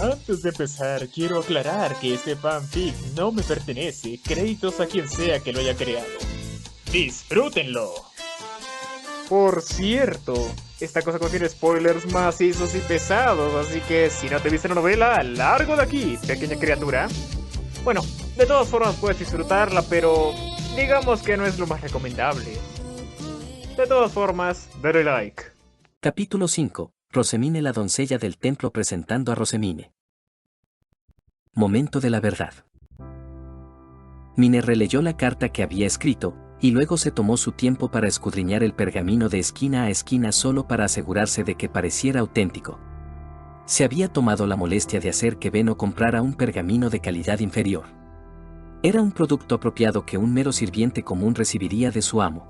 Antes de empezar, quiero aclarar que este fanfic no me pertenece. Créditos a quien sea que lo haya creado. ¡Disfrútenlo! Por cierto, esta cosa contiene spoilers macizos y pesados, así que si no te viste la novela, largo de aquí, pequeña criatura. Bueno, de todas formas puedes disfrutarla, pero digamos que no es lo más recomendable. De todas formas, dale like. Capítulo 5. Rosemine, la doncella del templo, presentando a Rosemine. Momento de la verdad. Mine releyó la carta que había escrito, y luego se tomó su tiempo para escudriñar el pergamino de esquina a esquina solo para asegurarse de que pareciera auténtico. Se había tomado la molestia de hacer que Beno comprara un pergamino de calidad inferior. Era un producto apropiado que un mero sirviente común recibiría de su amo.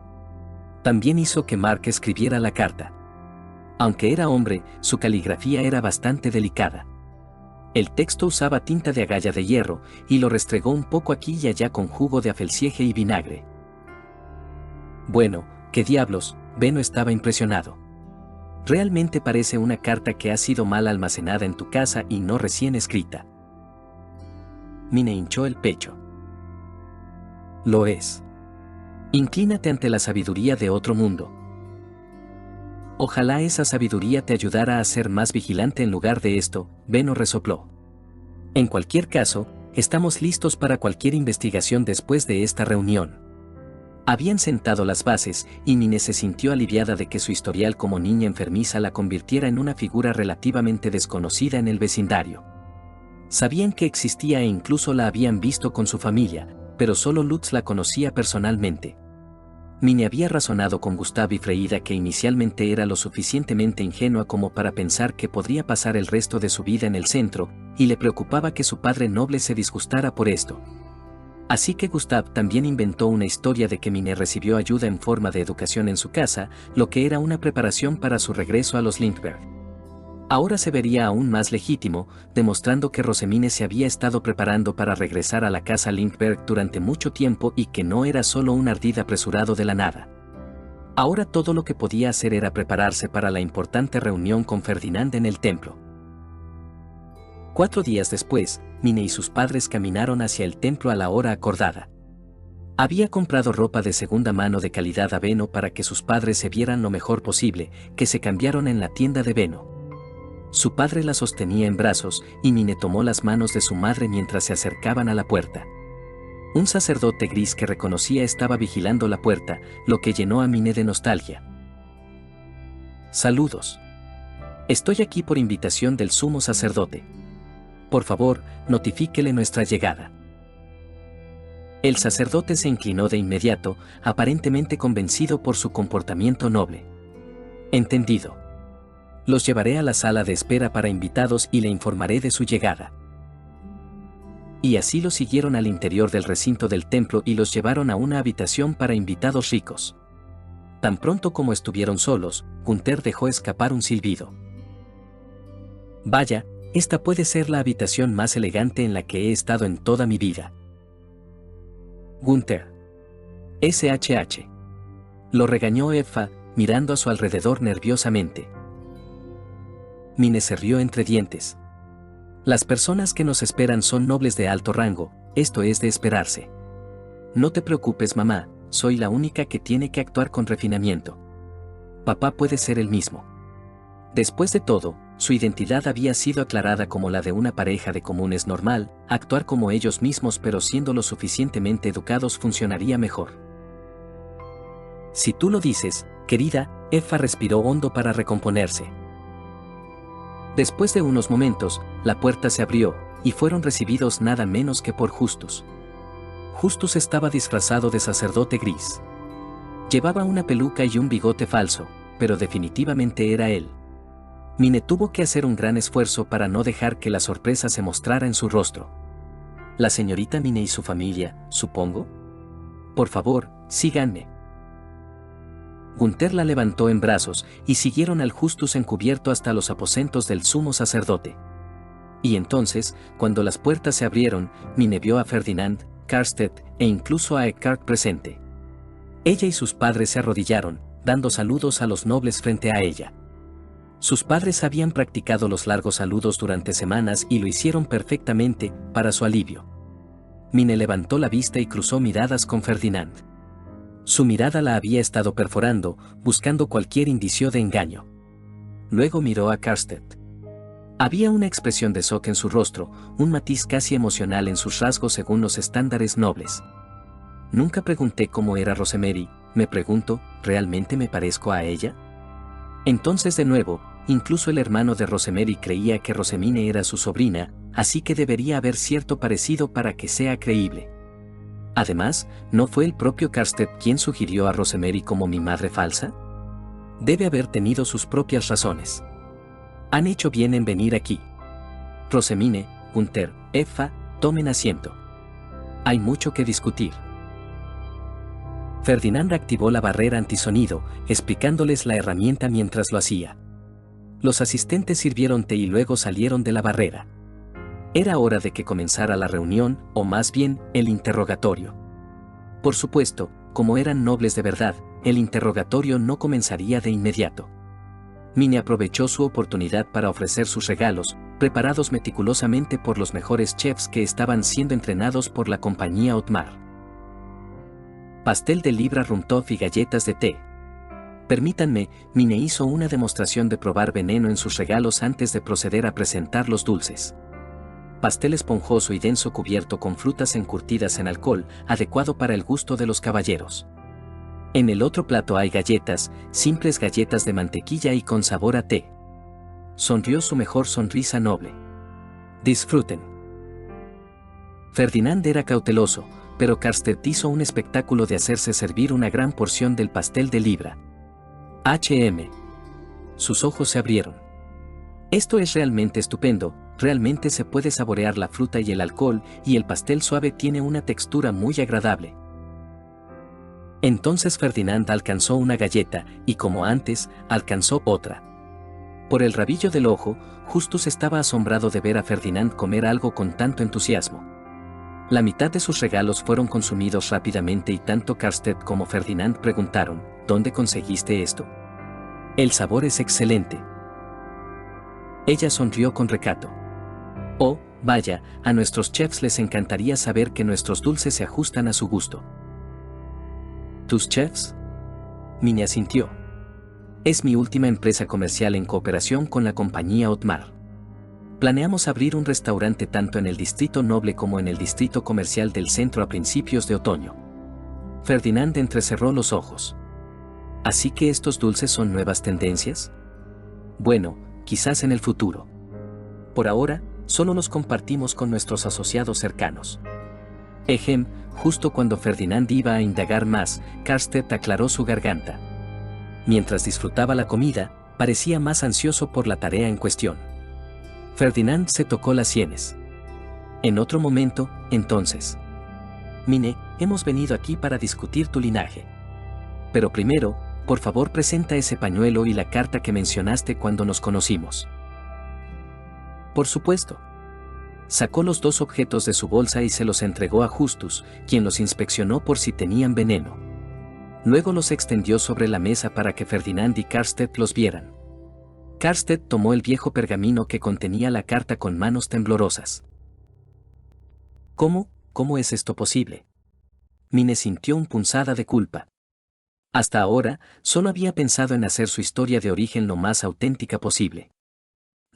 También hizo que Mark escribiera la carta. Aunque era hombre, su caligrafía era bastante delicada. El texto usaba tinta de agalla de hierro, y lo restregó un poco aquí y allá con jugo de afelciege y vinagre. Bueno, qué diablos, Beno estaba impresionado. Realmente parece una carta que ha sido mal almacenada en tu casa y no recién escrita. Mine hinchó el pecho. Lo es. Inclínate ante la sabiduría de otro mundo. Ojalá esa sabiduría te ayudara a ser más vigilante en lugar de esto, Beno resopló. En cualquier caso, estamos listos para cualquier investigación después de esta reunión. Habían sentado las bases, y Mine se sintió aliviada de que su historial como niña enfermiza la convirtiera en una figura relativamente desconocida en el vecindario. Sabían que existía e incluso la habían visto con su familia, pero solo Lutz la conocía personalmente. Mine había razonado con Gustav y Freida que inicialmente era lo suficientemente ingenua como para pensar que podría pasar el resto de su vida en el centro, y le preocupaba que su padre noble se disgustara por esto. Así que Gustav también inventó una historia de que Mine recibió ayuda en forma de educación en su casa, lo que era una preparación para su regreso a los Lindbergh. Ahora se vería aún más legítimo, demostrando que Rosemine se había estado preparando para regresar a la casa Lindbergh durante mucho tiempo y que no era solo un ardid apresurado de la nada. Ahora todo lo que podía hacer era prepararse para la importante reunión con Ferdinand en el templo. 4 días después, Mine y sus padres caminaron hacia el templo a la hora acordada. Había comprado ropa de segunda mano de calidad a Beno para que sus padres se vieran lo mejor posible, que se cambiaron en la tienda de Beno. Su padre la sostenía en brazos, y Mine tomó las manos de su madre mientras se acercaban a la puerta. Un sacerdote gris que reconocía estaba vigilando la puerta, lo que llenó a Mine de nostalgia. Saludos. Estoy aquí por invitación del sumo sacerdote. Por favor, notifíquele nuestra llegada. El sacerdote se inclinó de inmediato, aparentemente convencido por su comportamiento noble. Entendido. Los llevaré a la sala de espera para invitados y le informaré de su llegada. Y así los siguieron al interior del recinto del templo y los llevaron a una habitación para invitados ricos. Tan pronto como estuvieron solos, Gunther dejó escapar un silbido. Vaya, esta puede ser la habitación más elegante en la que he estado en toda mi vida. Gunther. SHH. Lo regañó Effa, mirando a su alrededor nerviosamente. Mine se rió entre dientes. Las personas que nos esperan son nobles de alto rango, esto es de esperarse. No te preocupes, mamá, soy la única que tiene que actuar con refinamiento. Papá puede ser el mismo. Después de todo, su identidad había sido aclarada como la de una pareja de comunes normal, actuar como ellos mismos pero siendo lo suficientemente educados funcionaría mejor. Si tú lo dices, querida, Effa respiró hondo para recomponerse. Después de unos momentos, la puerta se abrió, y fueron recibidos nada menos que por Justus. Justus estaba disfrazado de sacerdote gris. Llevaba una peluca y un bigote falso, pero definitivamente era él. Mine tuvo que hacer un gran esfuerzo para no dejar que la sorpresa se mostrara en su rostro. La señorita Mine y su familia, supongo. Por favor, síganme. Gunther la levantó en brazos, y siguieron al Justus encubierto hasta los aposentos del sumo sacerdote. Y entonces, cuando las puertas se abrieron, Mine vio a Ferdinand, Karstedt e incluso a Eckhart presente. Ella y sus padres se arrodillaron, dando saludos a los nobles frente a ella. Sus padres habían practicado los largos saludos durante semanas y lo hicieron perfectamente, para su alivio. Mine levantó la vista y cruzó miradas con Ferdinand. Su mirada la había estado perforando, buscando cualquier indicio de engaño. Luego miró a Carstedt. Había una expresión de shock en su rostro, un matiz casi emocional en sus rasgos según los estándares nobles. Nunca pregunté cómo era Rosemary, me pregunto, ¿realmente me parezco a ella? Entonces de nuevo, incluso el hermano de Rosemary creía que Rosemine era su sobrina, así que debería haber cierto parecido para que sea creíble. Además, ¿no fue el propio Carstedt quien sugirió a Rosemary como mi madre falsa? Debe haber tenido sus propias razones. Han hecho bien en venir aquí. Rosemine, Gunther, Effa, tomen asiento. Hay mucho que discutir. Ferdinand activó la barrera antisonido, explicándoles la herramienta mientras lo hacía. Los asistentes sirvieron té y luego salieron de la barrera. Era hora de que comenzara la reunión, o más bien, el interrogatorio. Por supuesto, como eran nobles de verdad, el interrogatorio no comenzaría de inmediato. Mine aprovechó su oportunidad para ofrecer sus regalos, preparados meticulosamente por los mejores chefs que estaban siendo entrenados por la compañía Otmar. Pastel de libra Rumtopf y galletas de té. Permítanme, Mine hizo una demostración de probar veneno en sus regalos antes de proceder a presentar los dulces. Pastel esponjoso y denso cubierto con frutas encurtidas en alcohol, adecuado para el gusto de los caballeros. En el otro plato hay galletas, simples galletas de mantequilla y con sabor a té. Sonrió su mejor sonrisa noble. Disfruten. Ferdinand era cauteloso, pero Carstedt hizo un espectáculo de hacerse servir una gran porción del pastel de libra. Sus ojos se abrieron. Esto es realmente estupendo, realmente se puede saborear la fruta y el alcohol, y el pastel suave tiene una textura muy agradable. Entonces Ferdinand alcanzó una galleta, y como antes, alcanzó otra. Por el rabillo del ojo, Justus estaba asombrado de ver a Ferdinand comer algo con tanto entusiasmo. La mitad de sus regalos fueron consumidos rápidamente y tanto Carstedt como Ferdinand preguntaron, ¿dónde conseguiste esto? El sabor es excelente. Ella sonrió con recato. Oh, vaya, a nuestros chefs les encantaría saber que nuestros dulces se ajustan a su gusto. ¿Tus chefs? Mine asintió. Es mi última empresa comercial en cooperación con la compañía Otmar. Planeamos abrir un restaurante tanto en el distrito noble como en el distrito comercial del centro a principios de otoño. Ferdinand entrecerró los ojos. ¿Así que estos dulces son nuevas tendencias? Bueno, quizás en el futuro. Por ahora, solo los compartimos con nuestros asociados cercanos. Justo cuando Ferdinand iba a indagar más, Carstedt aclaró su garganta. Mientras disfrutaba la comida, parecía más ansioso por la tarea en cuestión. Ferdinand se tocó las sienes. En otro momento, entonces. Mine, hemos venido aquí para discutir tu linaje. Pero primero, por favor presenta ese pañuelo y la carta que mencionaste cuando nos conocimos. Por supuesto. Sacó los dos objetos de su bolsa y se los entregó a Justus, quien los inspeccionó por si tenían veneno. Luego los extendió sobre la mesa para que Ferdinand y Carstedt los vieran. Carstedt tomó el viejo pergamino que contenía la carta con manos temblorosas. ¿Cómo es esto posible? Mine sintió una punzada de culpa. Hasta ahora, solo había pensado en hacer su historia de origen lo más auténtica posible.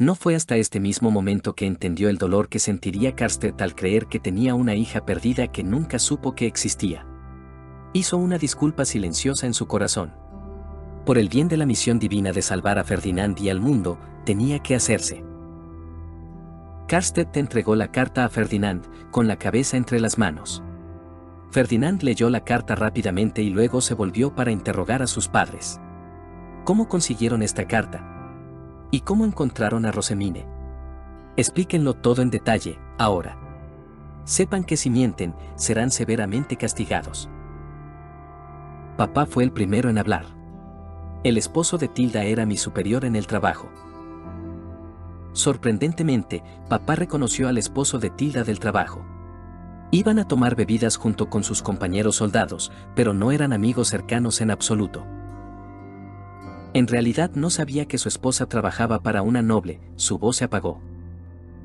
No fue hasta este mismo momento que entendió el dolor que sentiría Carstedt al creer que tenía una hija perdida que nunca supo que existía. Hizo una disculpa silenciosa en su corazón. Por el bien de la misión divina de salvar a Ferdinand y al mundo, tenía que hacerse. Carstedt entregó la carta a Ferdinand, con la cabeza entre las manos. Ferdinand leyó la carta rápidamente y luego se volvió para interrogar a sus padres. ¿Cómo consiguieron esta carta? ¿Y cómo encontraron a Rosemine? Explíquenlo todo en detalle, ahora. Sepan que si mienten, serán severamente castigados. Papá fue el primero en hablar. El esposo de Tilda era mi superior en el trabajo. Sorprendentemente, papá reconoció al esposo de Tilda del trabajo. Iban a tomar bebidas junto con sus compañeros soldados, pero no eran amigos cercanos en absoluto. En realidad no sabía que su esposa trabajaba para una noble, su voz se apagó.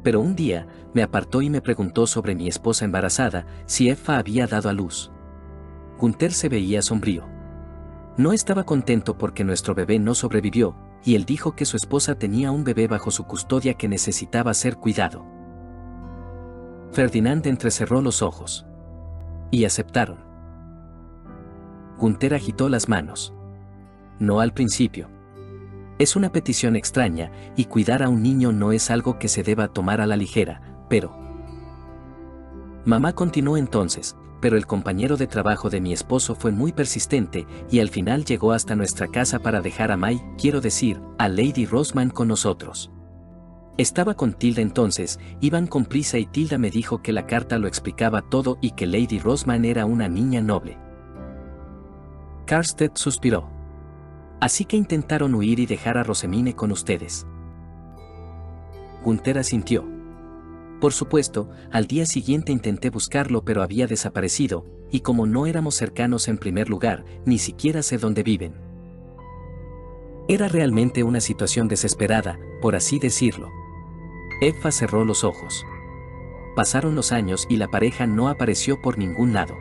Pero un día, me apartó y me preguntó sobre mi esposa embarazada, si Effa había dado a luz. Gunther se veía sombrío. No estaba contento porque nuestro bebé no sobrevivió, y él dijo que su esposa tenía un bebé bajo su custodia que necesitaba ser cuidado. Ferdinand entrecerró los ojos. Y aceptaron. Gunther agitó las manos. No al principio. Es una petición extraña, y cuidar a un niño no es algo que se deba tomar a la ligera, pero... Mamá continuó entonces, pero el compañero de trabajo de mi esposo fue muy persistente, y al final llegó hasta nuestra casa para dejar a May, quiero decir, a Lady Roseman con nosotros. Estaba con Tilda entonces, iban con prisa y Tilda me dijo que la carta lo explicaba todo y que Lady Roseman era una niña noble. Karstedt suspiró. Así que intentaron huir y dejar a Rosemine con ustedes. Gunther asintió. Por supuesto, al día siguiente intenté buscarlo pero había desaparecido, y como no éramos cercanos en primer lugar, ni siquiera sé dónde viven. Era realmente una situación desesperada, por así decirlo. Effa cerró los ojos. Pasaron los años y la pareja no apareció por ningún lado.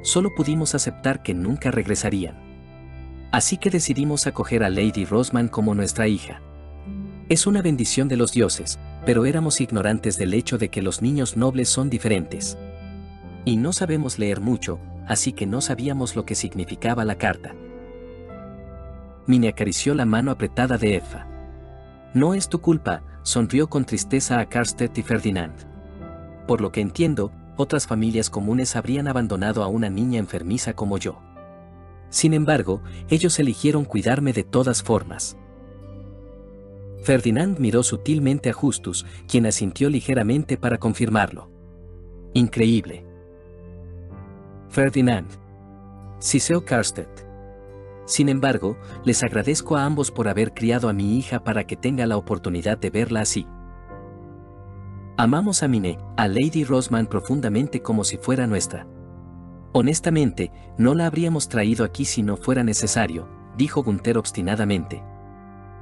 Solo pudimos aceptar que nunca regresarían. Así que decidimos acoger a Lady Roseman como nuestra hija. Es una bendición de los dioses, pero éramos ignorantes del hecho de que los niños nobles son diferentes. Y no sabemos leer mucho, así que no sabíamos lo que significaba la carta. Mine acarició la mano apretada de Effa. No es tu culpa, sonrió con tristeza a Karstedt y Ferdinand. Por lo que entiendo, otras familias comunes habrían abandonado a una niña enfermiza como yo. Sin embargo, ellos eligieron cuidarme de todas formas. Ferdinand miró sutilmente a Justus, quien asintió ligeramente para confirmarlo. Increíble. Ferdinand. Siseó Karstedt. Sin embargo, les agradezco a ambos por haber criado a mi hija para que tenga la oportunidad de verla así. Amamos a Mine, a Lady Roseman profundamente como si fuera nuestra. Honestamente, no la habríamos traído aquí si no fuera necesario, dijo Gunther obstinadamente.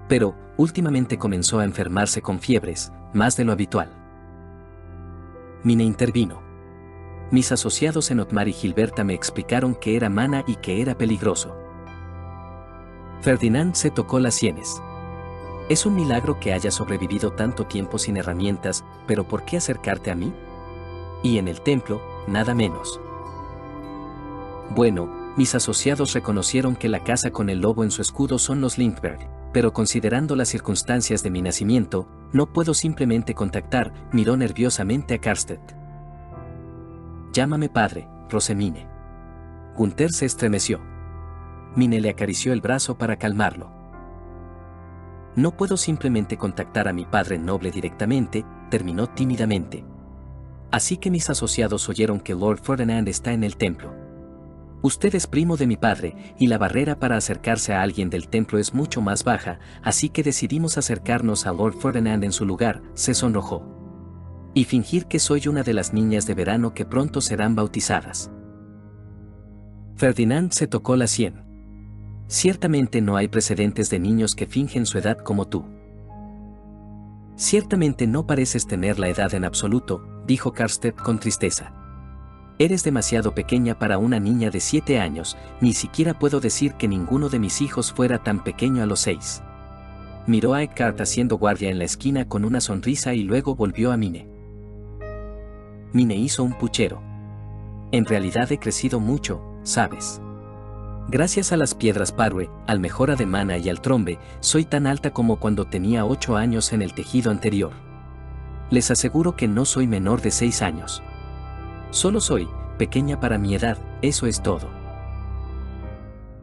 Pero, últimamente comenzó a enfermarse con fiebres, más de lo habitual. Mine intervino. Mis asociados en Otmar y Gilberta me explicaron que era mana y que era peligroso. Ferdinand se tocó las sienes. Es un milagro que haya sobrevivido tanto tiempo sin herramientas, pero ¿por qué acercarte a mí? Y en el templo, nada menos. Bueno, mis asociados reconocieron que la casa con el lobo en su escudo son los Lindbergh, pero considerando las circunstancias de mi nacimiento, no puedo simplemente contactar, miró nerviosamente a Karstedt. Llámame padre, Rosemine. Gunther se estremeció. Mine le acarició el brazo para calmarlo. No puedo simplemente contactar a mi padre noble directamente, terminó tímidamente. Así que mis asociados oyeron que Lord Ferdinand está en el templo. Usted es primo de mi padre, y la barrera para acercarse a alguien del templo es mucho más baja, así que decidimos acercarnos a Lord Ferdinand en su lugar, se sonrojó. Y fingir que soy una de las niñas de verano que pronto serán bautizadas. Ferdinand se tocó la sien. Ciertamente no hay precedentes de niños que fingen su edad como tú. Ciertamente no pareces tener la edad en absoluto, dijo Karstedt con tristeza. Eres demasiado pequeña para una niña de 7 años, ni siquiera puedo decir que ninguno de mis hijos fuera tan pequeño a los 6. Miró a Eckhart haciendo guardia en la esquina con una sonrisa y luego volvió a Mine. Mine hizo un puchero. En realidad he crecido mucho, ¿sabes? Gracias a las piedras parue, al mejora de mana y al trombe, soy tan alta como cuando tenía 8 años en el tejido anterior. Les aseguro que no soy menor de 6 años. Solo soy pequeña para mi edad, eso es todo.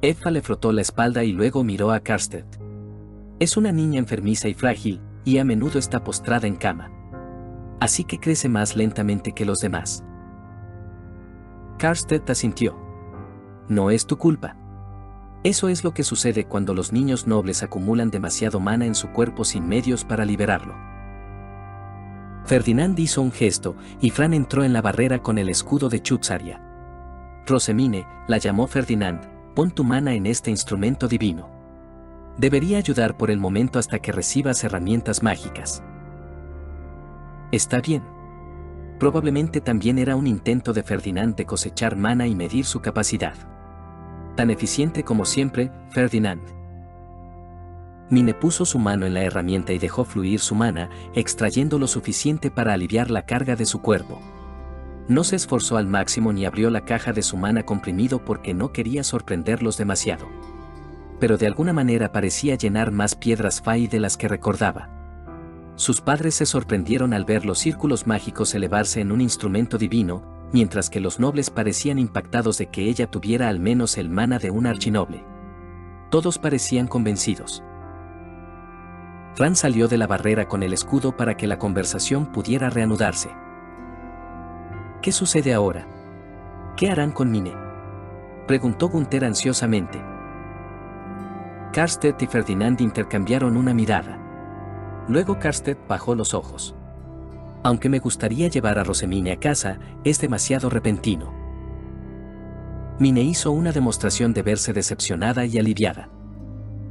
Effa le frotó la espalda y luego miró a Karstedt. Es una niña enfermiza y frágil, y a menudo está postrada en cama. Así que crece más lentamente que los demás. Karstedt asintió. No es tu culpa. Eso es lo que sucede cuando los niños nobles acumulan demasiado mana en su cuerpo sin medios para liberarlo. Ferdinand hizo un gesto, y Fran entró en la barrera con el escudo de Chutzaria. Rosemine, la llamó Ferdinand, pon tu mana en este instrumento divino. Debería ayudar por el momento hasta que recibas herramientas mágicas. Está bien. Probablemente también era un intento de Ferdinand de cosechar mana y medir su capacidad. Tan eficiente como siempre, Ferdinand. Mine puso su mano en la herramienta y dejó fluir su mana, extrayendo lo suficiente para aliviar la carga de su cuerpo. No se esforzó al máximo ni abrió la caja de su mana comprimido porque no quería sorprenderlos demasiado. Pero de alguna manera parecía llenar más piedras Fai de las que recordaba. Sus padres se sorprendieron al ver los círculos mágicos elevarse en un instrumento divino, mientras que los nobles parecían impactados de que ella tuviera al menos el mana de un archinoble. Todos parecían convencidos. Fran salió de la barrera con el escudo para que la conversación pudiera reanudarse. ¿Qué sucede ahora? ¿Qué harán con Mine?, preguntó Gunther ansiosamente. Karstedt y Ferdinand intercambiaron una mirada. Luego Karstedt bajó los ojos. Aunque me gustaría llevar a Rosemine a casa, es demasiado repentino. Mine hizo una demostración de verse decepcionada y aliviada.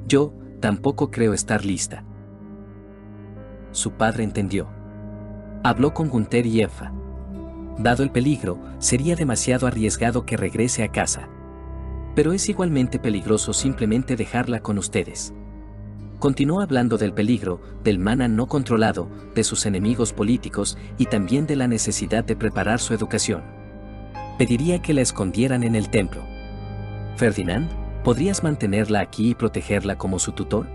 Yo, tampoco creo estar lista. Su padre entendió. Habló con Gunther y Effa. Dado el peligro, sería demasiado arriesgado que regrese a casa. Pero es igualmente peligroso simplemente dejarla con ustedes. Continuó hablando del peligro, del mana no controlado, de sus enemigos políticos y también de la necesidad de preparar su educación. Pediría que la escondieran en el templo. Ferdinand, ¿podrías mantenerla aquí y protegerla como su tutor?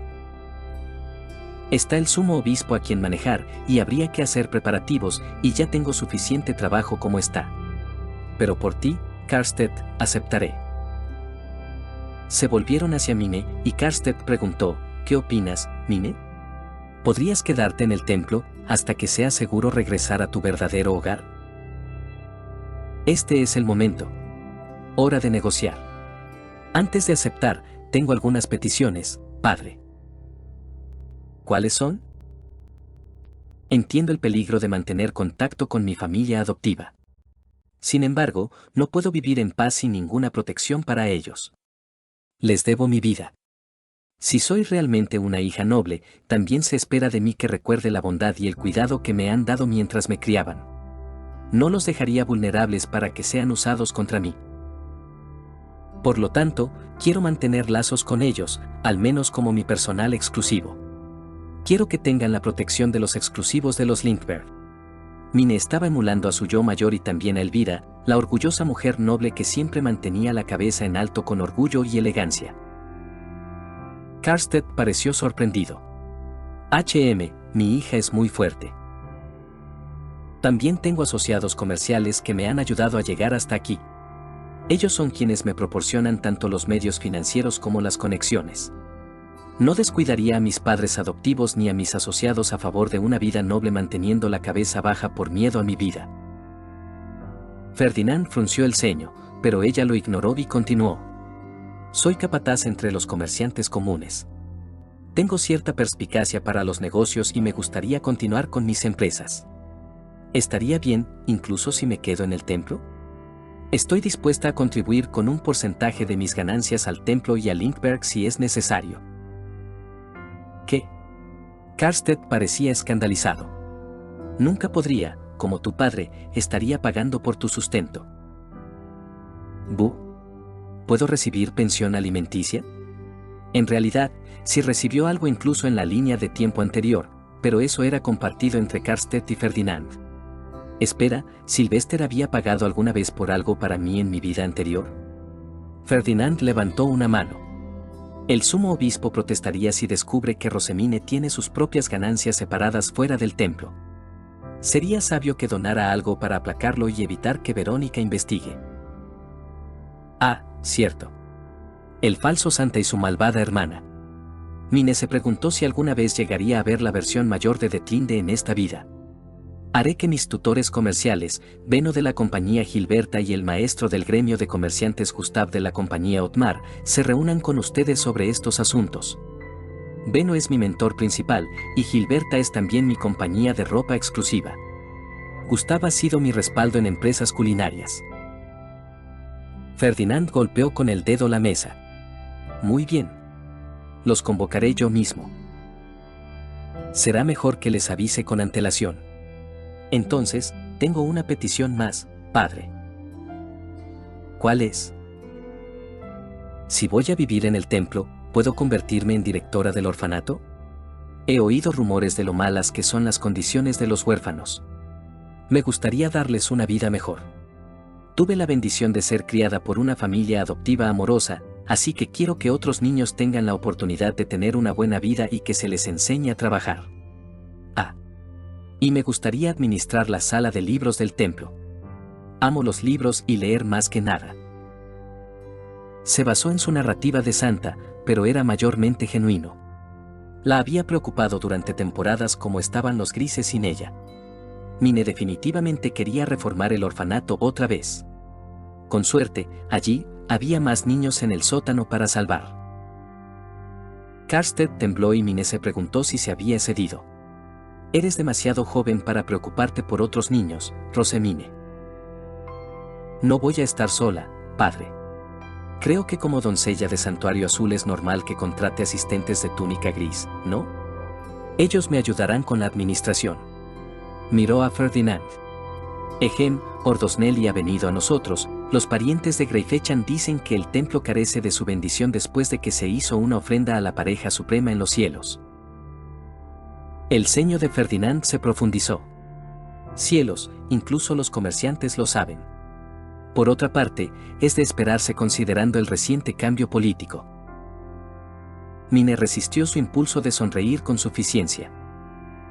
Está el sumo obispo a quien manejar y habría que hacer preparativos y ya tengo suficiente trabajo como está. Pero por ti, Karstedt, aceptaré. Se volvieron hacia Mine y Karstedt preguntó, ¿qué opinas, Mine? ¿Podrías quedarte en el templo hasta que sea seguro regresar a tu verdadero hogar? Este es el momento. Hora de negociar. Antes de aceptar, tengo algunas peticiones, padre. ¿Cuáles son? Entiendo el peligro de mantener contacto con mi familia adoptiva. Sin embargo, no puedo vivir en paz sin ninguna protección para ellos. Les debo mi vida. Si soy realmente una hija noble, también se espera de mí que recuerde la bondad y el cuidado que me han dado mientras me criaban. No los dejaría vulnerables para que sean usados contra mí. Por lo tanto, quiero mantener lazos con ellos, al menos como mi personal exclusivo. Quiero que tengan la protección de los exclusivos de los Lindbergh. Mine estaba emulando a su yo mayor y también a Elvira, la orgullosa mujer noble que siempre mantenía la cabeza en alto con orgullo y elegancia. Karstedt pareció sorprendido. Mi hija es muy fuerte. También tengo asociados comerciales que me han ayudado a llegar hasta aquí. Ellos son quienes me proporcionan tanto los medios financieros como las conexiones. No descuidaría a mis padres adoptivos ni a mis asociados a favor de una vida noble manteniendo la cabeza baja por miedo a mi vida. Ferdinand frunció el ceño, pero ella lo ignoró y continuó. Soy capataz entre los comerciantes comunes. Tengo cierta perspicacia para los negocios y me gustaría continuar con mis empresas. ¿Estaría bien, incluso si me quedo en el templo? Estoy dispuesta a contribuir con un porcentaje de mis ganancias al templo y a Lindbergh si es necesario. ¿Qué? Karstedt parecía escandalizado. Nunca podría, como tu padre, estaría pagando por tu sustento. ¿Puedo recibir pensión alimenticia? En realidad, sí recibió algo incluso en la línea de tiempo anterior, pero eso era compartido entre Karstedt y Ferdinand. Espera, ¿Sylvester había pagado alguna vez por algo para mí en mi vida anterior? Ferdinand levantó una mano. El sumo obispo protestaría si descubre que Rosemine tiene sus propias ganancias separadas fuera del templo. Sería sabio que donara algo para aplacarlo y evitar que Verónica investigue. Cierto. El falso santa y su malvada hermana. Mine se preguntó si alguna vez llegaría a ver la versión mayor de Detlinde en esta vida. Haré que mis tutores comerciales, Beno de la compañía Gilberta y el maestro del gremio de comerciantes Gustav de la compañía Otmar, se reúnan con ustedes sobre estos asuntos. Beno es mi mentor principal, y Gilberta es también mi compañía de ropa exclusiva. Gustav ha sido mi respaldo en empresas culinarias. Ferdinand golpeó con el dedo la mesa. Muy bien. Los convocaré yo mismo. Será mejor que les avise con antelación. Entonces, tengo una petición más, padre. ¿Cuál es? Si voy a vivir en el templo, ¿puedo convertirme en directora del orfanato? He oído rumores de lo malas que son las condiciones de los huérfanos. Me gustaría darles una vida mejor. Tuve la bendición de ser criada por una familia adoptiva amorosa, así que quiero que otros niños tengan la oportunidad de tener una buena vida y que se les enseñe a trabajar. Y me gustaría administrar la sala de libros del templo. Amo los libros y leer más que nada. Se basó en su narrativa de Santa, pero era mayormente genuino. La había preocupado durante temporadas como estaban los grises sin ella. Mine definitivamente quería reformar el orfanato otra vez. Con suerte, allí, había más niños en el sótano para salvar. Carstead tembló y Mine se preguntó si se había excedido. Eres demasiado joven para preocuparte por otros niños, Rosemine. No voy a estar sola, padre. Creo que como doncella de Santuario Azul es normal que contrate asistentes de túnica gris, ¿no? Ellos me ayudarán con la administración. Miró a Ferdinand. Ejem, Ordosnelli ha venido a nosotros. Los parientes de Greifechan dicen que el templo carece de su bendición después de que se hizo una ofrenda a la pareja suprema en los cielos. El ceño de Ferdinand se profundizó. Cielos, incluso los comerciantes lo saben. Por otra parte, es de esperarse considerando el reciente cambio político. Mine resistió su impulso de sonreír con suficiencia.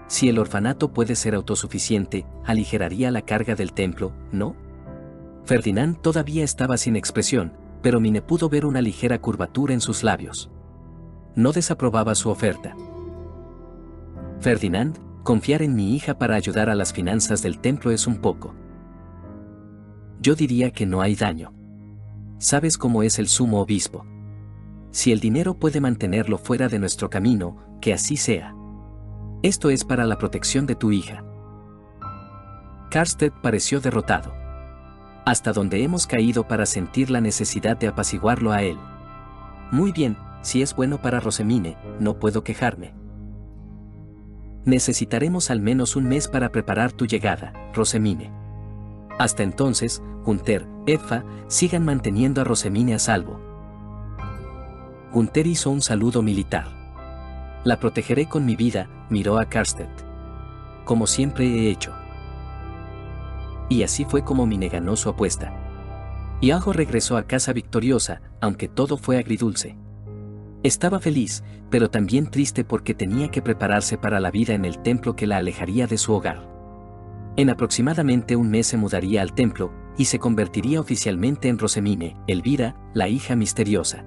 Si el orfanato puede ser autosuficiente, aligeraría la carga del templo, ¿no? Ferdinand todavía estaba sin expresión, pero Mine pudo ver una ligera curvatura en sus labios. No desaprobaba su oferta. Ferdinand, confiar en mi hija para ayudar a las finanzas del templo es un poco. Yo diría que no hay daño. Sabes cómo es el sumo obispo. Si el dinero puede mantenerlo fuera de nuestro camino, que así sea. Esto es para la protección de tu hija. Carstead pareció derrotado. Hasta donde hemos caído para sentir la necesidad de apaciguarlo a él. Muy bien, si es bueno para Rosemine, no puedo quejarme. Necesitaremos al menos un mes para preparar tu llegada, Rosemine. Hasta entonces, Gunther, Effa, sigan manteniendo a Rosemine a salvo. Gunther hizo un saludo militar. La protegeré con mi vida, miró a Carstead. Como siempre he hecho. Y así fue como Mine ganó su apuesta. Iago regresó a casa victoriosa, aunque todo fue agridulce. Estaba feliz, pero también triste porque tenía que prepararse para la vida en el templo que la alejaría de su hogar. En aproximadamente un mes se mudaría al templo, y se convertiría oficialmente en Rosemine, Elvira, la hija misteriosa.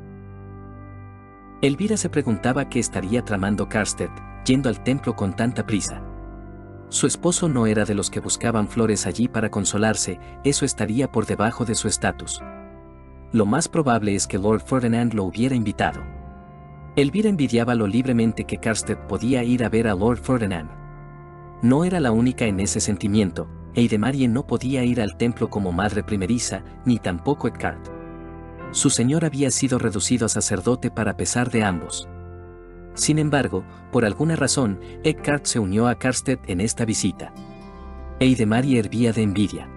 Elvira se preguntaba qué estaría tramando Carstead, yendo al templo con tanta prisa. Su esposo no era de los que buscaban flores allí para consolarse, eso estaría por debajo de su estatus. Lo más probable es que Lord Ferdinand lo hubiera invitado. Elvira envidiaba lo libremente que Carstead podía ir a ver a Lord Ferdinand. No era la única en ese sentimiento, e Idemarie no podía ir al templo como madre primeriza, ni tampoco Edgard. Su señor había sido reducido a sacerdote para pesar de ambos. Sin embargo, por alguna razón, Edgard se unió a Carstead en esta visita. E Idemarie hervía de envidia.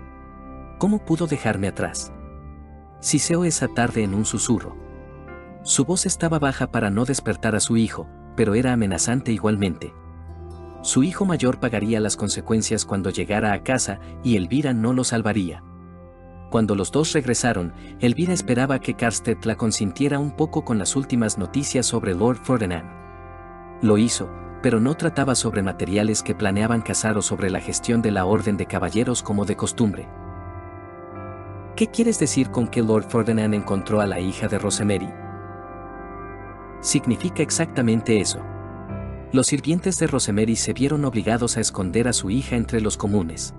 ¿Cómo pudo dejarme atrás? Siseó esa tarde en un susurro. Su voz estaba baja para no despertar a su hijo, pero era amenazante igualmente. Su hijo mayor pagaría las consecuencias cuando llegara a casa y Elvira no lo salvaría. Cuando los dos regresaron, Elvira esperaba que Carstead la consintiera un poco con las últimas noticias sobre Lord Ferdinand. Lo hizo, pero no trataba sobre materiales que planeaban cazar o sobre la gestión de la Orden de Caballeros como de costumbre. ¿Qué quieres decir con que Lord Ferdinand encontró a la hija de Rosemary? Significa exactamente eso. Los sirvientes de Rosemary se vieron obligados a esconder a su hija entre los comunes.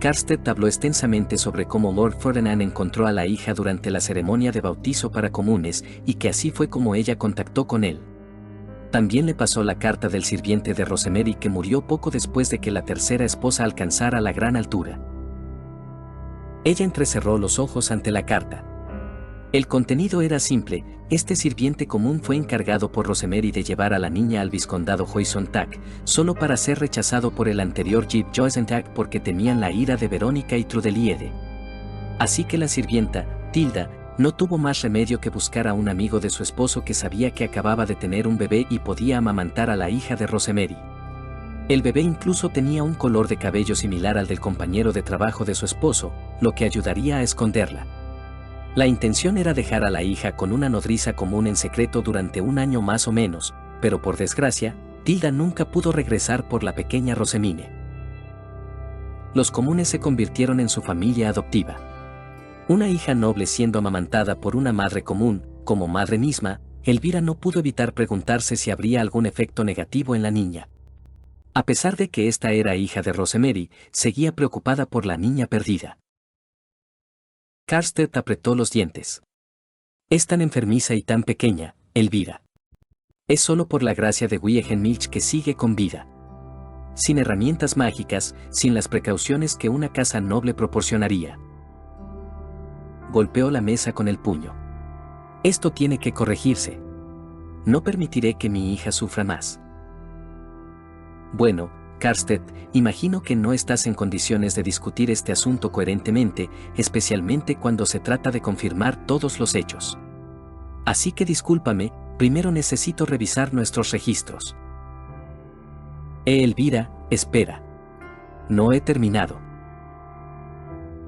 Carstead habló extensamente sobre cómo Lord Ferdinand encontró a la hija durante la ceremonia de bautizo para comunes y que así fue como ella contactó con él. También le pasó la carta del sirviente de Rosemary que murió poco después de que la tercera esposa alcanzara la gran altura. Ella entrecerró los ojos ante la carta. El contenido era simple: este sirviente común fue encargado por Rosemary de llevar a la niña al vizcondado Hoysontac, solo para ser rechazado por el anterior Jeep Joycentac porque temían la ira de Verónica y Trudeliede. Así que la sirvienta, Tilda, no tuvo más remedio que buscar a un amigo de su esposo que sabía que acababa de tener un bebé y podía amamantar a la hija de Rosemary. El bebé incluso tenía un color de cabello similar al del compañero de trabajo de su esposo, lo que ayudaría a esconderla. La intención era dejar a la hija con una nodriza común en secreto durante un año más o menos, pero por desgracia, Tilda nunca pudo regresar por la pequeña Rosemine. Los comunes se convirtieron en su familia adoptiva. Una hija noble siendo amamantada por una madre común, como madre misma, Elvira no pudo evitar preguntarse si habría algún efecto negativo en la niña. A pesar de que esta era hija de Rosemary, seguía preocupada por la niña perdida. Carstead apretó los dientes. Es tan enfermiza y tan pequeña, Elvira. Es solo por la gracia de Wiegenmilch que sigue con vida. Sin herramientas mágicas, sin las precauciones que una casa noble proporcionaría. Golpeó la mesa con el puño. Esto tiene que corregirse. No permitiré que mi hija sufra más. Bueno, Carstead, imagino que no estás en condiciones de discutir este asunto coherentemente, especialmente cuando se trata de confirmar todos los hechos. Así que discúlpame, primero necesito revisar nuestros registros. Elvira, espera. No he terminado.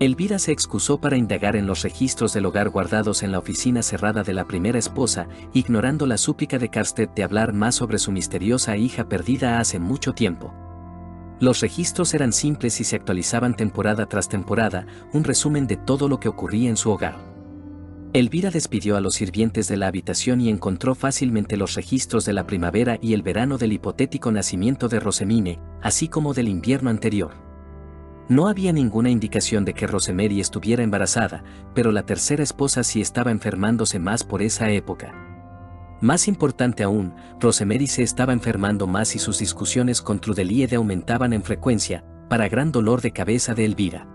Elvira se excusó para indagar en los registros del hogar guardados en la oficina cerrada de la primera esposa, ignorando la súplica de Carstead de hablar más sobre su misteriosa hija perdida hace mucho tiempo. Los registros eran simples y se actualizaban temporada tras temporada, un resumen de todo lo que ocurría en su hogar. Elvira despidió a los sirvientes de la habitación y encontró fácilmente los registros de la primavera y el verano del hipotético nacimiento de Rosemine, así como del invierno anterior. No había ninguna indicación de que Rosemary estuviera embarazada, pero la tercera esposa sí estaba enfermándose más por esa época. Más importante aún, Rosemary se estaba enfermando más y sus discusiones con Trudeliede aumentaban en frecuencia, para gran dolor de cabeza de Elvira.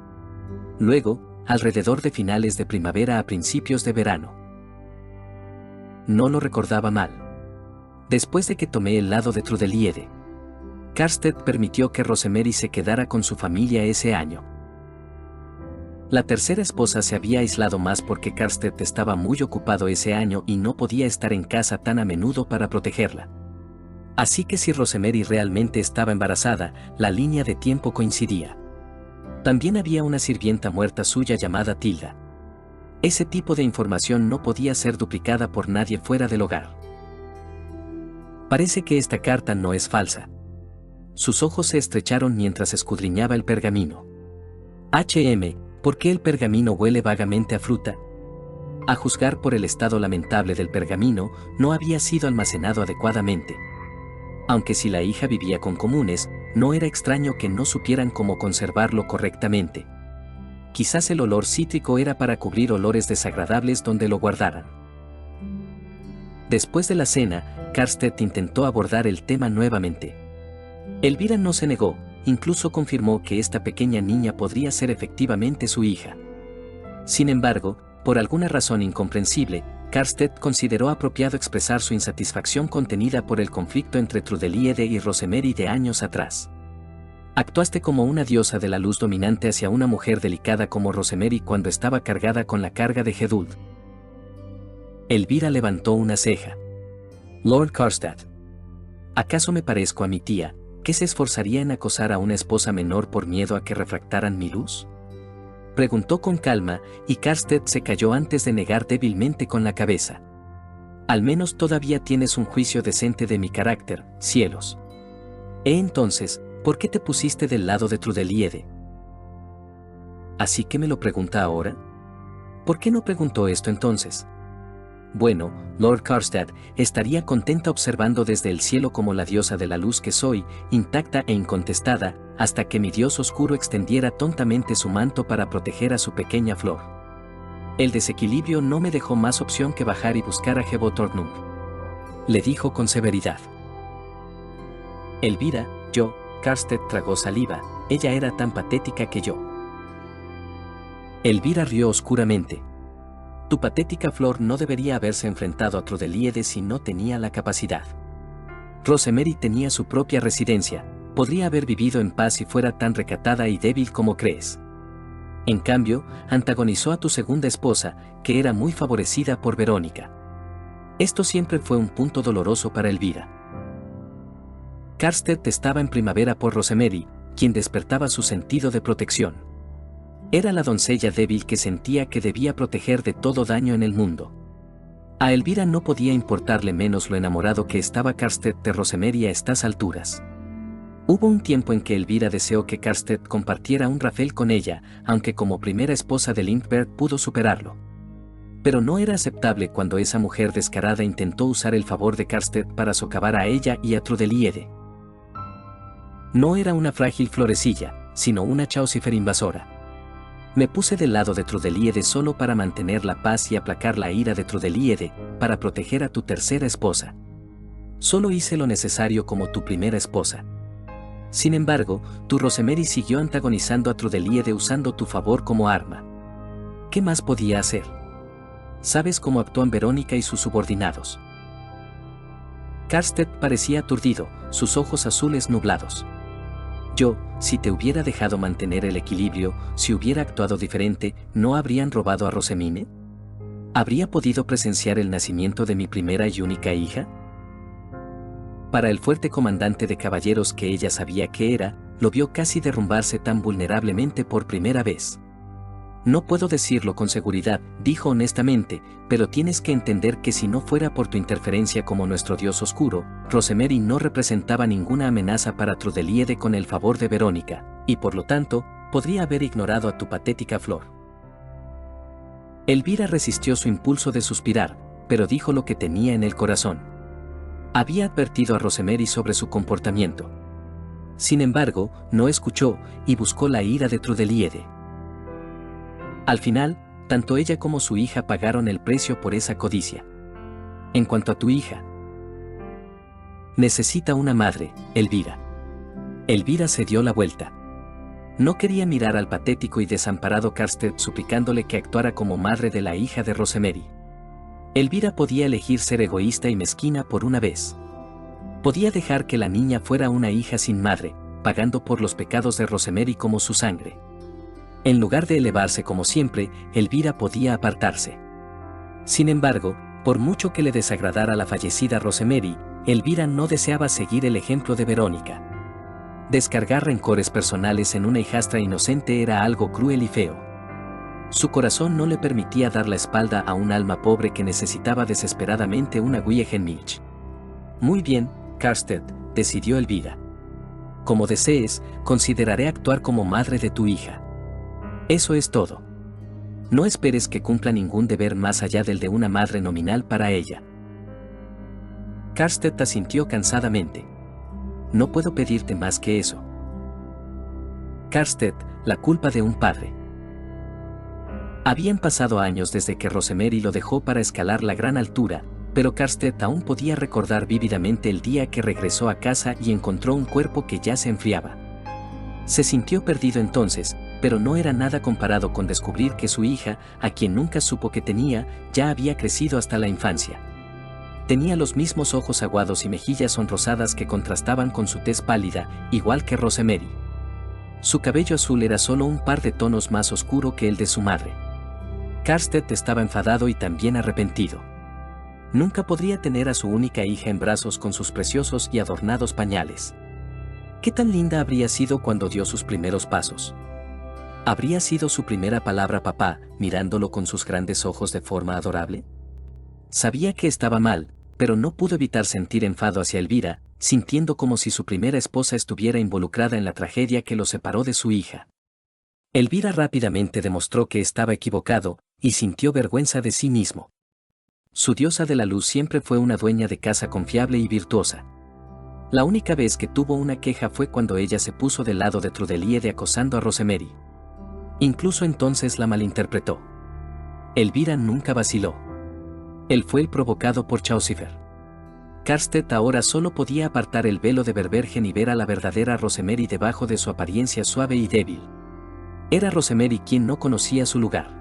Luego, alrededor de finales de primavera a principios de verano. No lo recordaba mal. Después de que tomé el lado de Trudeliede, Carstead permitió que Rosemary se quedara con su familia ese año. La tercera esposa se había aislado más porque Carstead estaba muy ocupado ese año y no podía estar en casa tan a menudo para protegerla. Así que si Rosemary realmente estaba embarazada, la línea de tiempo coincidía. También había una sirvienta muerta suya llamada Tilda. Ese tipo de información no podía ser duplicada por nadie fuera del hogar. Parece que esta carta no es falsa. Sus ojos se estrecharon mientras escudriñaba el pergamino. ¿Por qué el pergamino huele vagamente a fruta? A juzgar por el estado lamentable del pergamino, no había sido almacenado adecuadamente. Aunque si la hija vivía con comunes, no era extraño que no supieran cómo conservarlo correctamente. Quizás el olor cítrico era para cubrir olores desagradables donde lo guardaran. Después de la cena, Carstead intentó abordar el tema nuevamente. Elvira no se negó, incluso confirmó que esta pequeña niña podría ser efectivamente su hija. Sin embargo, por alguna razón incomprensible, Carstead consideró apropiado expresar su insatisfacción contenida por el conflicto entre Trudeliede y Rosemary de años atrás. Actuaste como una diosa de la luz dominante hacia una mujer delicada como Rosemary cuando estaba cargada con la carga de Geduld. Elvira levantó una ceja. Lord Carstead. ¿Acaso me parezco a mi tía, que se esforzaría en acosar a una esposa menor por miedo a que refractaran mi luz? Preguntó con calma, y Carstead se calló antes de negar débilmente con la cabeza. Al menos todavía tienes un juicio decente de mi carácter, cielos. Entonces, ¿por qué te pusiste del lado de Trudeliede? ¿Así que me lo pregunta ahora? ¿Por qué no preguntó esto entonces? Bueno, Lord Carstead, estaría contenta observando desde el cielo como la diosa de la luz que soy, intacta e incontestada, hasta que mi dios oscuro extendiera tontamente su manto para proteger a su pequeña flor. El desequilibrio no me dejó más opción que bajar y buscar a Hebotornung. Le dijo con severidad. Elvira, Carstead tragó saliva, ella era tan patética que yo. Elvira rió oscuramente. Tu patética Flor no debería haberse enfrentado a Trudeliede si no tenía la capacidad. Rosemary tenía su propia residencia, podría haber vivido en paz si fuera tan recatada y débil como crees. En cambio, antagonizó a tu segunda esposa, que era muy favorecida por Verónica. Esto siempre fue un punto doloroso para Elvira. Karstedt estaba en primavera por Rosemary, quien despertaba su sentido de protección. Era la doncella débil que sentía que debía proteger de todo daño en el mundo. A Elvira no podía importarle menos lo enamorado que estaba Karstedt de Rosemary a estas alturas. Hubo un tiempo en que Elvira deseó que Karstedt compartiera un Rafael con ella, aunque como primera esposa de Lindbergh pudo superarlo. Pero no era aceptable cuando esa mujer descarada intentó usar el favor de Karstedt para socavar a ella y a Trudeliede. No era una frágil florecilla, sino una Chaucifer invasora. Me puse del lado de Trudeliede solo para mantener la paz y aplacar la ira de Trudeliede, para proteger a tu tercera esposa. Solo hice lo necesario como tu primera esposa. Sin embargo, tu Rosemary siguió antagonizando a Trudeliede usando tu favor como arma. ¿Qué más podía hacer? Sabes cómo actúan Verónica y sus subordinados. Karstedt parecía aturdido, sus ojos azules nublados. Yo, si te hubiera dejado mantener el equilibrio, si hubiera actuado diferente, ¿no habrían robado a Rosemine? ¿Habría podido presenciar el nacimiento de mi primera y única hija? Para el fuerte comandante de caballeros que ella sabía que era, lo vio casi derrumbarse tan vulnerablemente por primera vez. No puedo decirlo con seguridad, dijo honestamente, pero tienes que entender que si no fuera por tu interferencia como nuestro dios oscuro, Rosemary no representaba ninguna amenaza para Trudeliede con el favor de Verónica, y por lo tanto, podría haber ignorado a tu patética Flor. Elvira resistió su impulso de suspirar, pero dijo lo que tenía en el corazón. Había advertido a Rosemary sobre su comportamiento. Sin embargo, no escuchó, y buscó la ira de Trudeliede. Al final, tanto ella como su hija pagaron el precio por esa codicia. En cuanto a tu hija, necesita una madre, Elvira. Elvira se dio la vuelta. No quería mirar al patético y desamparado Karstedt suplicándole que actuara como madre de la hija de Rosemary. Elvira podía elegir ser egoísta y mezquina por una vez. Podía dejar que la niña fuera una hija sin madre, pagando por los pecados de Rosemary como su sangre. En lugar de elevarse como siempre, Elvira podía apartarse. Sin embargo, por mucho que le desagradara la fallecida Rosemary, Elvira no deseaba seguir el ejemplo de Verónica. Descargar rencores personales en una hijastra inocente era algo cruel y feo. Su corazón no le permitía dar la espalda a un alma pobre que necesitaba desesperadamente una Wiegenmilch. Muy bien, Karstedt, decidió Elvira. Como desees, consideraré actuar como madre de tu hija. Eso es todo. No esperes que cumpla ningún deber más allá del de una madre nominal para ella. Karstedt asintió cansadamente. No puedo pedirte más que eso. Karstedt, la culpa de un padre. Habían pasado años desde que Rosemary lo dejó para escalar la gran altura, pero Karstedt aún podía recordar vívidamente el día que regresó a casa y encontró un cuerpo que ya se enfriaba. Se sintió perdido entonces, pero no era nada comparado con descubrir que su hija, a quien nunca supo que tenía, ya había crecido hasta la infancia. Tenía los mismos ojos aguados y mejillas sonrosadas que contrastaban con su tez pálida, igual que Rosemary. Su cabello azul era solo un par de tonos más oscuro que el de su madre. Karstedt estaba enfadado y también arrepentido. Nunca podría tener a su única hija en brazos con sus preciosos y adornados pañales. ¿Qué tan linda habría sido cuando dio sus primeros pasos? ¿Habría sido su primera palabra papá, mirándolo con sus grandes ojos de forma adorable? Sabía que estaba mal, pero no pudo evitar sentir enfado hacia Elvira, sintiendo como si su primera esposa estuviera involucrada en la tragedia que lo separó de su hija. Elvira rápidamente demostró que estaba equivocado, y sintió vergüenza de sí mismo. Su diosa de la luz siempre fue una dueña de casa confiable y virtuosa. La única vez que tuvo una queja fue cuando ella se puso del lado de Trudeliede acosando a Rosemary. Incluso entonces la malinterpretó. Elvira nunca vaciló. Él fue el provocado por Chaucifer. Karstedt ahora solo podía apartar el velo de Berbergen y ver a la verdadera Rosemary debajo de su apariencia suave y débil. Era Rosemary quien no conocía su lugar.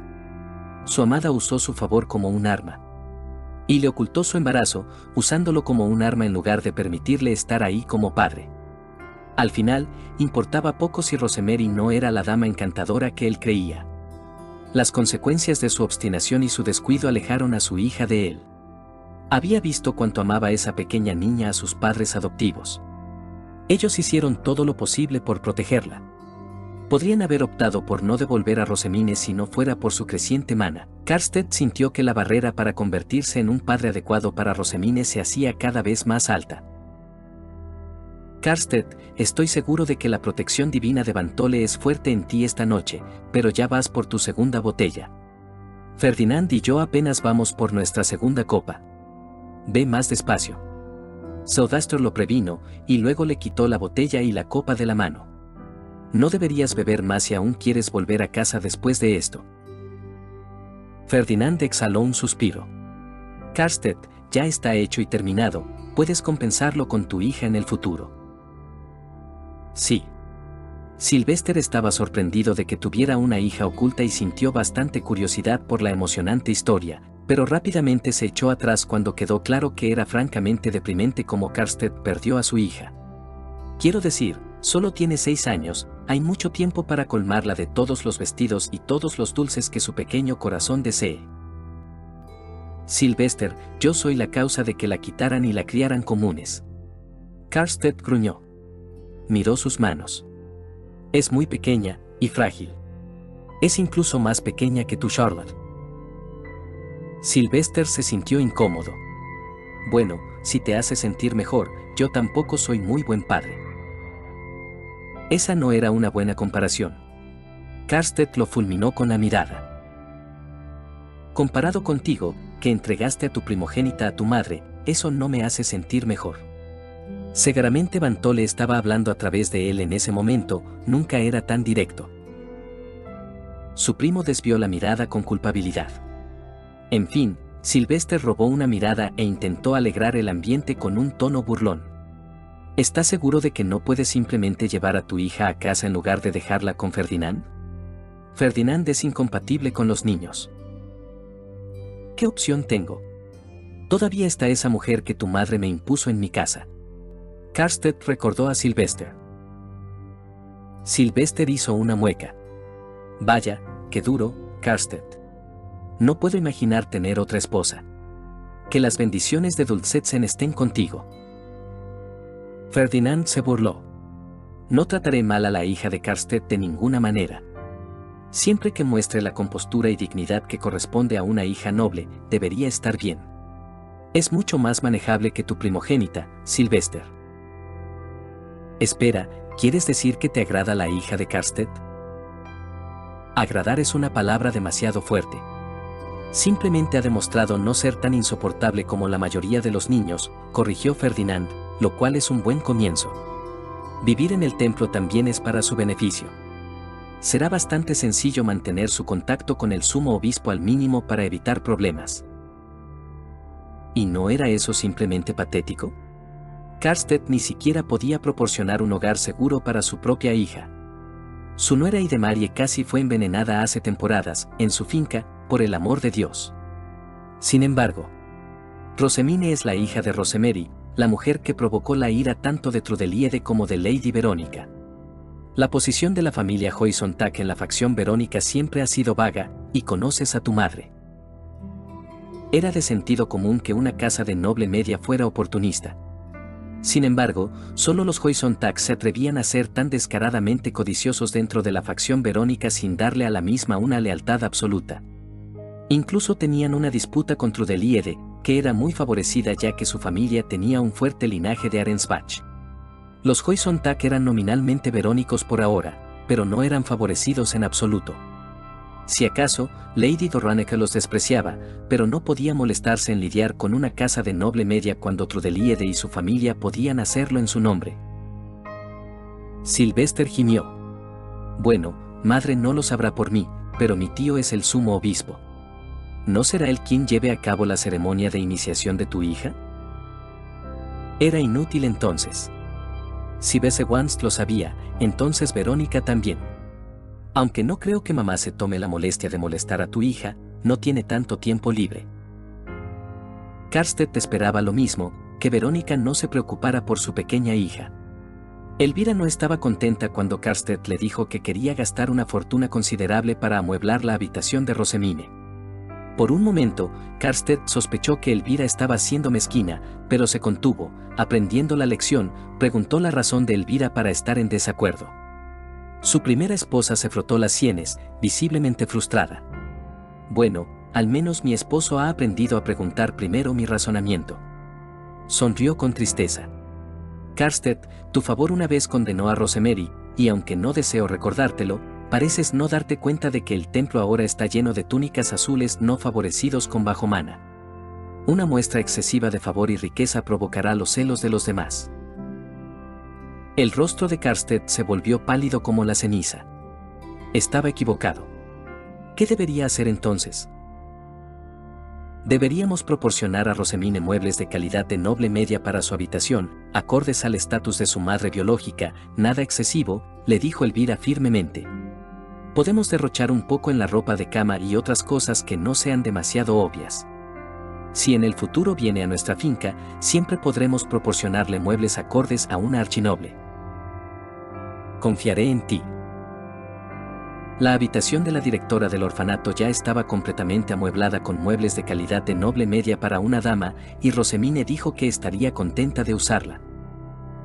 su amada usó su favor como un arma. Y le ocultó su embarazo, usándolo como un arma en lugar de permitirle estar ahí como padre. Al final, importaba poco si Rosemary no era la dama encantadora que él creía. Las consecuencias de su obstinación y su descuido alejaron a su hija de él. Había visto cuánto amaba esa pequeña niña a sus padres adoptivos. Ellos hicieron todo lo posible por protegerla. Podrían haber optado por no devolver a Rosamine si no fuera por su creciente mana. Karstedt sintió que la barrera para convertirse en un padre adecuado para Rosamine se hacía cada vez más alta. Karstedt, estoy seguro de que la protección divina de Vantole es fuerte en ti esta noche, pero ya vas por tu segunda botella. Ferdinand y yo apenas vamos por nuestra segunda copa. Ve más despacio. Saudastor lo previno, y luego le quitó la botella y la copa de la mano. No deberías beber más si aún quieres volver a casa después de esto. Ferdinand exhaló un suspiro. Karstedt, ya está hecho y terminado, puedes compensarlo con tu hija en el futuro. Sí. Sylvester estaba sorprendido de que tuviera una hija oculta y sintió bastante curiosidad por la emocionante historia, pero rápidamente se echó atrás cuando quedó claro que era francamente deprimente cómo Karstedt perdió a su hija. Quiero decir, solo tiene 6 años, hay mucho tiempo para colmarla de todos los vestidos y todos los dulces que su pequeño corazón desee. Sylvester, yo soy la causa de que la quitaran y la criaran comunes. Karstedt gruñó. Miró sus manos. Es muy pequeña y frágil. Es incluso más pequeña que tu Charlotte. Sylvester se sintió incómodo. Bueno, si te hace sentir mejor, yo tampoco soy muy buen padre. Esa no era una buena comparación. Karstedt lo fulminó con la mirada. Comparado contigo, que entregaste a tu primogénita a tu madre, eso no me hace sentir mejor. Seguramente Vantole estaba hablando a través de él en ese momento, nunca era tan directo. Su primo desvió la mirada con culpabilidad. En fin, Sylvester robó una mirada e intentó alegrar el ambiente con un tono burlón. ¿Estás seguro de que no puedes simplemente llevar a tu hija a casa en lugar de dejarla con Ferdinand? Ferdinand es incompatible con los niños. ¿Qué opción tengo? Todavía está esa mujer que tu madre me impuso en mi casa. Karstedt recordó a Sylvester. Sylvester hizo una mueca. Vaya, qué duro, Karstedt. No puedo imaginar tener otra esposa. Que las bendiciones de Dulcetzen estén contigo. Ferdinand se burló. No trataré mal a la hija de Karstedt de ninguna manera. Siempre que muestre la compostura y dignidad que corresponde a una hija noble, debería estar bien. Es mucho más manejable que tu primogénita, Sylvester. Espera, ¿quieres decir que te agrada la hija de Karstedt? Agradar es una palabra demasiado fuerte. Simplemente ha demostrado no ser tan insoportable como la mayoría de los niños, corrigió Ferdinand, lo cual es un buen comienzo. Vivir en el templo también es para su beneficio. Será bastante sencillo mantener su contacto con el sumo obispo al mínimo para evitar problemas. ¿Y no era eso simplemente patético? Karstedt ni siquiera podía proporcionar un hogar seguro para su propia hija. Su nuera Idemarie casi fue envenenada hace temporadas, en su finca, por el amor de Dios. Sin embargo, Rosamine es la hija de Rosemary, la mujer que provocó la ira tanto de Trudeliede como de Lady Verónica. La posición de la familia Hoysontak en la facción Verónica siempre ha sido vaga, y conoces a tu madre. Era de sentido común que una casa de noble media fuera oportunista. Sin embargo, solo los Hoysontak se atrevían a ser tan descaradamente codiciosos dentro de la facción Verónica sin darle a la misma una lealtad absoluta. Incluso tenían una disputa con Trudeliede, que era muy favorecida ya que su familia tenía un fuerte linaje de Arensbach. Los Hoysontak eran nominalmente verónicos por ahora, pero no eran favorecidos en absoluto. Si acaso, Lady Dorraneke los despreciaba, pero no podía molestarse en lidiar con una casa de noble media cuando Trudeliede y su familia podían hacerlo en su nombre. Sylvester gimió. Bueno, madre no lo sabrá por mí, pero mi tío es el sumo obispo. ¿No será él quien lleve a cabo la ceremonia de iniciación de tu hija? Era inútil entonces. Si Besewans lo sabía, entonces Verónica también. Aunque no creo que mamá se tome la molestia de molestar a tu hija, no tiene tanto tiempo libre. Karstedt esperaba lo mismo, que Verónica no se preocupara por su pequeña hija. Elvira no estaba contenta cuando Karstedt le dijo que quería gastar una fortuna considerable para amueblar la habitación de Rosemine. Por un momento, Karstedt sospechó que Elvira estaba siendo mezquina, pero se contuvo, aprendiendo la lección, preguntó la razón de Elvira para estar en desacuerdo. Su primera esposa se frotó las sienes, visiblemente frustrada. Bueno, al menos mi esposo ha aprendido a preguntar primero mi razonamiento. Sonrió con tristeza. Karstedt, tu favor una vez condenó a Rosemary, y aunque no deseo recordártelo, pareces no darte cuenta de que el templo ahora está lleno de túnicas azules no favorecidos con bajo mana. Una muestra excesiva de favor y riqueza provocará los celos de los demás. El rostro de Karstedt se volvió pálido como la ceniza. Estaba equivocado. ¿Qué debería hacer entonces? Deberíamos proporcionar a Rosemine muebles de calidad de noble media para su habitación, acordes al estatus de su madre biológica, nada excesivo, le dijo Elvira firmemente. Podemos derrochar un poco en la ropa de cama y otras cosas que no sean demasiado obvias. Si en el futuro viene a nuestra finca, siempre podremos proporcionarle muebles acordes a una archinoble. Confiaré en ti. La habitación de la directora del orfanato ya estaba completamente amueblada con muebles de calidad de noble media para una dama, y Rosemine dijo que estaría contenta de usarla.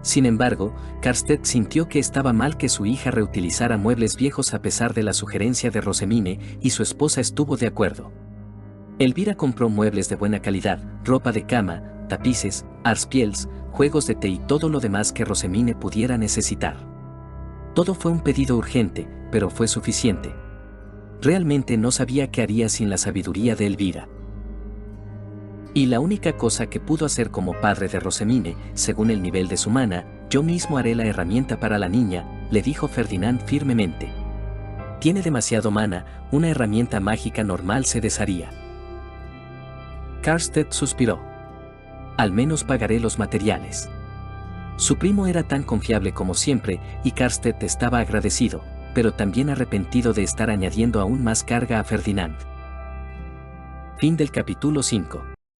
Sin embargo, Karstedt sintió que estaba mal que su hija reutilizara muebles viejos a pesar de la sugerencia de Rosemine, y su esposa estuvo de acuerdo. Elvira compró muebles de buena calidad, ropa de cama, tapices, arspiels, juegos de té y todo lo demás que Rosemine pudiera necesitar. Todo fue un pedido urgente, pero fue suficiente. Realmente no sabía qué haría sin la sabiduría de Elvira. Y la única cosa que pudo hacer como padre de Rosemine, según el nivel de su mana, yo mismo haré la herramienta para la niña, le dijo Ferdinand firmemente. Tiene demasiado mana, una herramienta mágica normal se desharía. Karstedt suspiró. Al menos pagaré los materiales. Su primo era tan confiable como siempre, y Karstedt estaba agradecido, pero también arrepentido de estar añadiendo aún más carga a Ferdinand. Fin del capítulo 5.